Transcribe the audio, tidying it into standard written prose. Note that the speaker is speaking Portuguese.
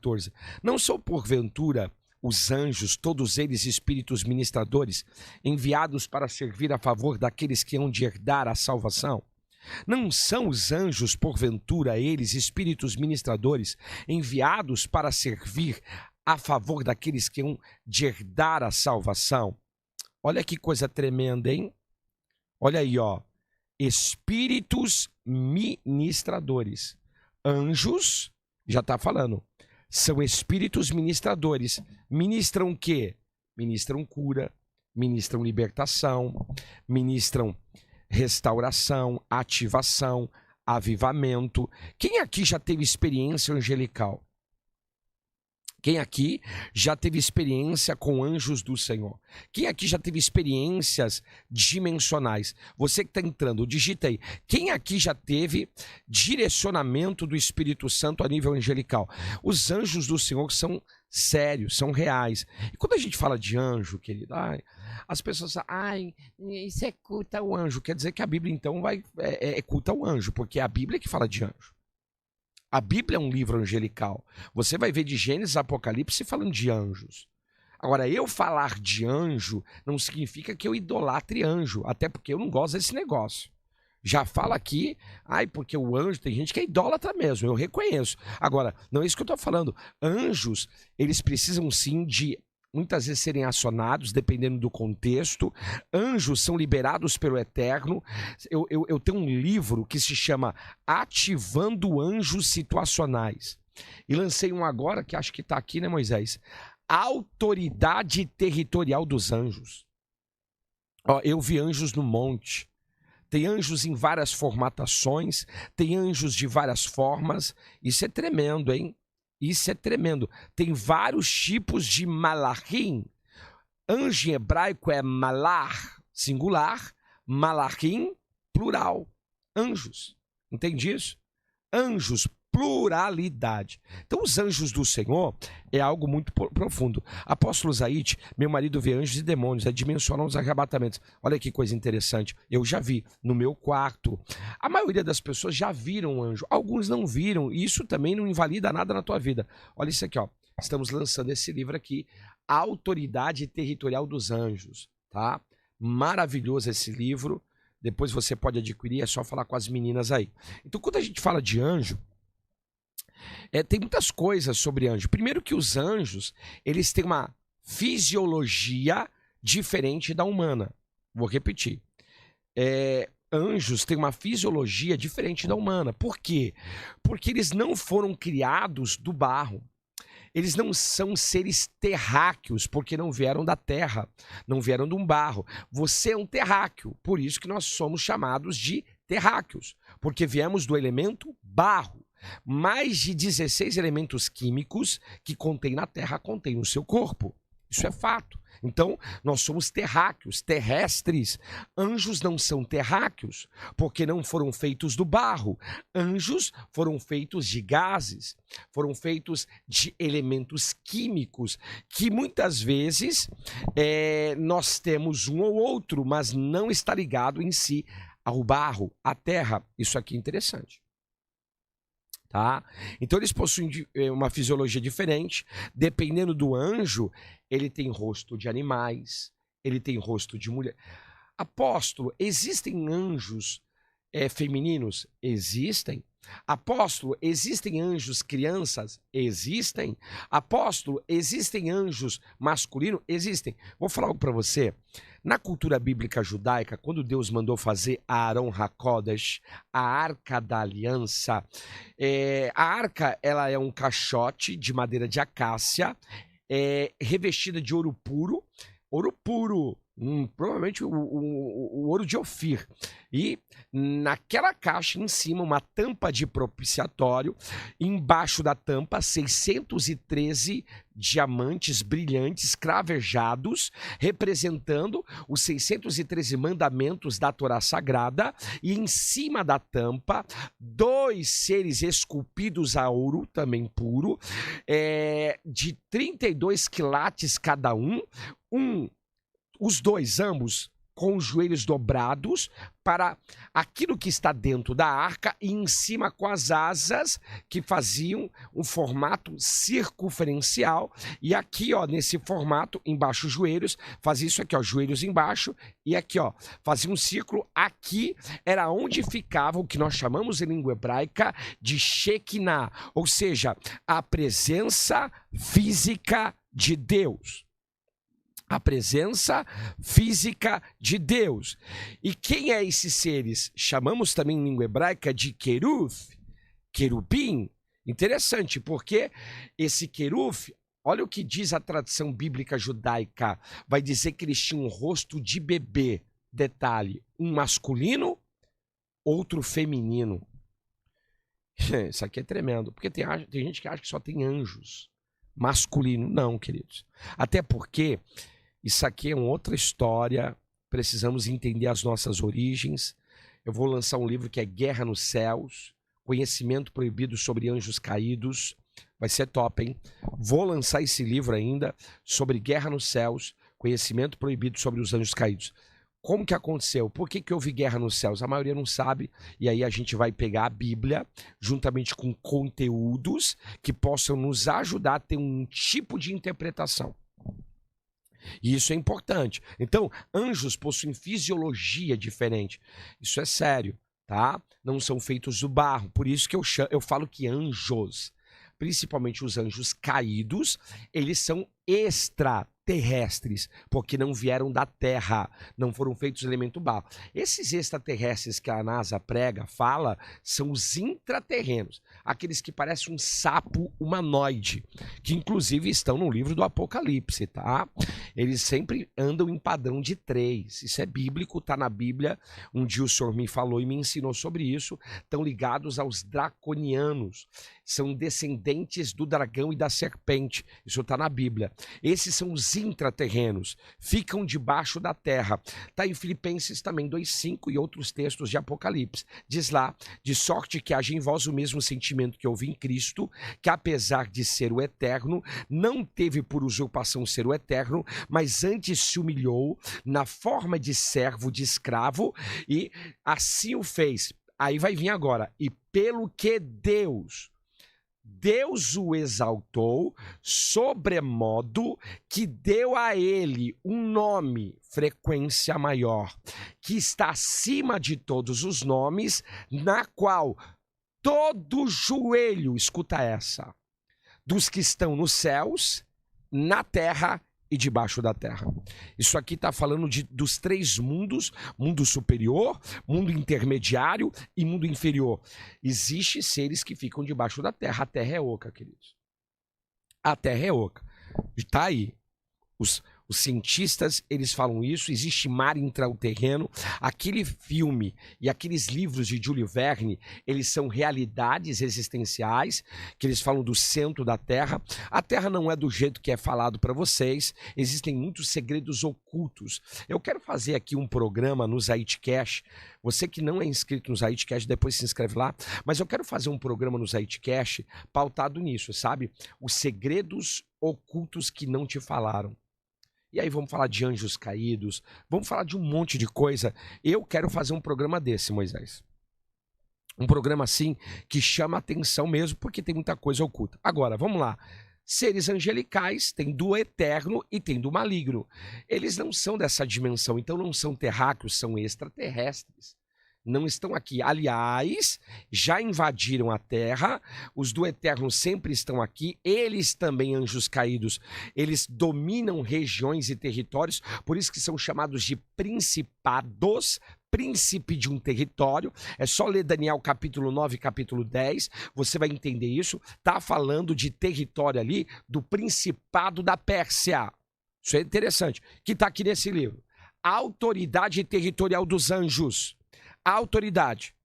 14. Não são porventura os anjos, todos eles espíritos ministradores, enviados para servir a favor daqueles que hão de herdar a salvação? Não são os anjos, porventura, eles espíritos ministradores, enviados para servir a favor daqueles que hão de herdar a salvação? Olha que coisa tremenda, hein? Olha aí, ó. Espíritos ministradores. Anjos, já está falando, são espíritos ministradores. Ministram o quê? Ministram cura, ministram libertação, ministram restauração, ativação, avivamento. Quem aqui já teve experiência angelical? Quem aqui já teve experiência com anjos do Senhor? Quem aqui já teve experiências dimensionais? Você que está entrando, digita aí. Quem aqui já teve direcionamento do Espírito Santo a nível angelical? Os anjos do Senhor são sérios, são reais. E quando a gente fala de anjo, querido, as pessoas falam, isso é culto ao anjo. Quer dizer que a Bíblia, então, é culto ao anjo, porque é a Bíblia que fala de anjo. A Bíblia é um livro angelical. Você vai ver de Gênesis a Apocalipse falando de anjos. Agora, eu falar de anjo não significa que eu idolatre anjo, até porque eu não gosto desse negócio. Já fala aqui, porque o anjo, tem gente que é idólatra mesmo, eu reconheço. Agora, não é isso que eu estou falando. Anjos, eles precisam sim de muitas vezes serem acionados, dependendo do contexto. Anjos são liberados pelo Eterno. Eu tenho um livro que se chama Ativando Anjos Situacionais. E lancei um agora, que acho que está aqui, né, Moisés? Autoridade Territorial dos Anjos. Eu vi anjos no monte. Tem anjos em várias formatações, tem anjos de várias formas. Isso é tremendo, hein? Isso é tremendo. Tem vários tipos de malachim. Anjo em hebraico é malar, singular, malachim, plural. Anjos. Entende isso? Anjos, pluralidade. Então, os anjos do Senhor é algo muito profundo. Apóstolo Zaid, meu marido vê anjos e demônios, dimensionam os arrebatamentos. Olha que coisa interessante. Eu já vi no meu quarto. A maioria das pessoas já viram um anjo. Alguns não viram. E isso também não invalida nada na tua vida. Olha isso aqui, ó. Estamos lançando esse livro aqui, Autoridade Territorial dos Anjos, tá? Maravilhoso esse livro. Depois você pode adquirir, é só falar com as meninas aí. Então, quando a gente fala de anjo, tem muitas coisas sobre anjo. Primeiro que os anjos, eles têm uma fisiologia diferente da humana. Vou repetir. Anjos têm uma fisiologia diferente da humana. Por quê? Porque eles não foram criados do barro. Eles não são seres terráqueos, porque não vieram da terra, não vieram de um barro. Você é um terráqueo, por isso que nós somos chamados de terráqueos, porque viemos do elemento barro. Mais de 16 elementos químicos que contém na terra, contém no seu corpo. Isso é fato. Então, nós somos terráqueos, terrestres. Anjos não são terráqueos, porque não foram feitos do barro. Anjos foram feitos de gases, foram feitos de elementos químicos, que muitas vezes nós temos um ou outro, mas não está ligado em si ao barro, à terra. Isso aqui é interessante. Tá? Então eles possuem uma fisiologia diferente. Dependendo do anjo, ele tem rosto de animais, ele tem rosto de mulher. Apóstolo, existem anjos femininos? Existem. Apóstolo, existem anjos crianças? Existem. Apóstolo, existem anjos masculinos? Existem. Vou falar algo para você. Na cultura bíblica judaica, quando Deus mandou fazer Aarão HaKodesh, a Arca da Aliança, a arca ela é um caixote de madeira de acácia, revestida de ouro puro, provavelmente o ouro de Ofir. E naquela caixa em cima uma tampa de propiciatório, embaixo da tampa 613 diamantes brilhantes cravejados, representando os 613 mandamentos da Torá Sagrada, e em cima da tampa 2 seres esculpidos a ouro, também puro, de 32 quilates cada um, os dois, ambos, com os joelhos dobrados para aquilo que está dentro da arca e em cima com as asas que faziam um formato circunferencial. E aqui, ó, nesse formato, embaixo os joelhos, fazia isso aqui, ó, joelhos embaixo, e aqui, ó, fazia um círculo. Aqui era onde ficava o que nós chamamos em língua hebraica de Shekinah, ou seja, a presença física de Deus. A presença física de Deus. E quem é esses seres? Chamamos também em língua hebraica de queruf, querubim. Interessante, porque esse queruf, olha o que diz a tradição bíblica judaica, vai dizer que eles tinham um rosto de bebê. Detalhe, um masculino, outro feminino. Isso aqui é tremendo, porque tem gente que acha que só tem anjos masculino. Não, queridos. Até porque isso aqui é uma outra história, precisamos entender as nossas origens. Eu vou lançar um livro que é Guerra nos Céus, Conhecimento Proibido sobre Anjos Caídos. Vai ser top, hein? Vou lançar esse livro ainda sobre Guerra nos Céus, Conhecimento Proibido sobre os Anjos Caídos. Como que aconteceu? Por que houve guerra nos céus? A maioria não sabe, e aí a gente vai pegar a Bíblia, juntamente com conteúdos que possam nos ajudar a ter um tipo de interpretação. E isso é importante. Então, anjos possuem fisiologia diferente. Isso é sério, tá? Não são feitos do barro. Por isso que eu falo que anjos, principalmente os anjos caídos, eles são extraterrestres, porque não vieram da Terra, não foram feitos de elemento barro. Esses extraterrestres que a NASA prega, fala, são os intraterrenos, aqueles que parecem um sapo humanoide, que inclusive estão no livro do Apocalipse, tá? Eles sempre andam em padrão de 3, isso é bíblico, tá na Bíblia. Um dia o senhor me falou e me ensinou sobre isso. Estão ligados aos draconianos, são descendentes do dragão e da serpente, isso está na Bíblia. Esses são os intraterrenos, ficam debaixo da terra. Está em Filipenses também 2,5 e outros textos de Apocalipse. Diz lá, de sorte que haja em vós o mesmo sentimento que houve em Cristo, que apesar de ser o eterno, não teve por usurpação ser o eterno, mas antes se humilhou na forma de servo, de escravo, e assim o fez. Aí vai vir agora, e pelo que Deus o exaltou sobremodo, que deu a ele um nome, frequência maior, que está acima de todos os nomes, na qual todo joelho, escuta essa, dos que estão nos céus, na terra e debaixo da terra. Isso aqui está falando dos 3 mundos, mundo superior, mundo intermediário e mundo inferior. Existem seres que ficam debaixo da terra. A terra é oca, queridos. A terra é oca. Está aí. Os cientistas, eles falam isso, existe mar intrauterreno. Aquele filme e aqueles livros de Júlio Verne, eles são realidades existenciais, que eles falam do centro da Terra. A Terra não é do jeito que é falado para vocês, existem muitos segredos ocultos. Eu quero fazer aqui um programa no Zaitcast. Você que não é inscrito no Zaitcast, depois se inscreve lá, mas eu quero fazer um programa no Zaitcast pautado nisso, sabe? Os segredos ocultos que não te falaram. E aí vamos falar de anjos caídos, vamos falar de um monte de coisa. Eu quero fazer um programa desse, Moisés. Um programa assim que chama atenção mesmo, porque tem muita coisa oculta. Agora, vamos lá. Seres angelicais, tem do eterno e tem do maligno. Eles não são dessa dimensão, então não são terráqueos, são extraterrestres. Não estão aqui. Aliás, já invadiram a terra, os do eterno sempre estão aqui, eles também, anjos caídos, eles dominam regiões e territórios, por isso que são chamados de principados, príncipe de um território. É só ler Daniel capítulo 9, capítulo 10, você vai entender isso. Está falando de território ali do principado da Pérsia. Isso é interessante, que está aqui nesse livro. A autoridade territorial dos anjos. A autoridade.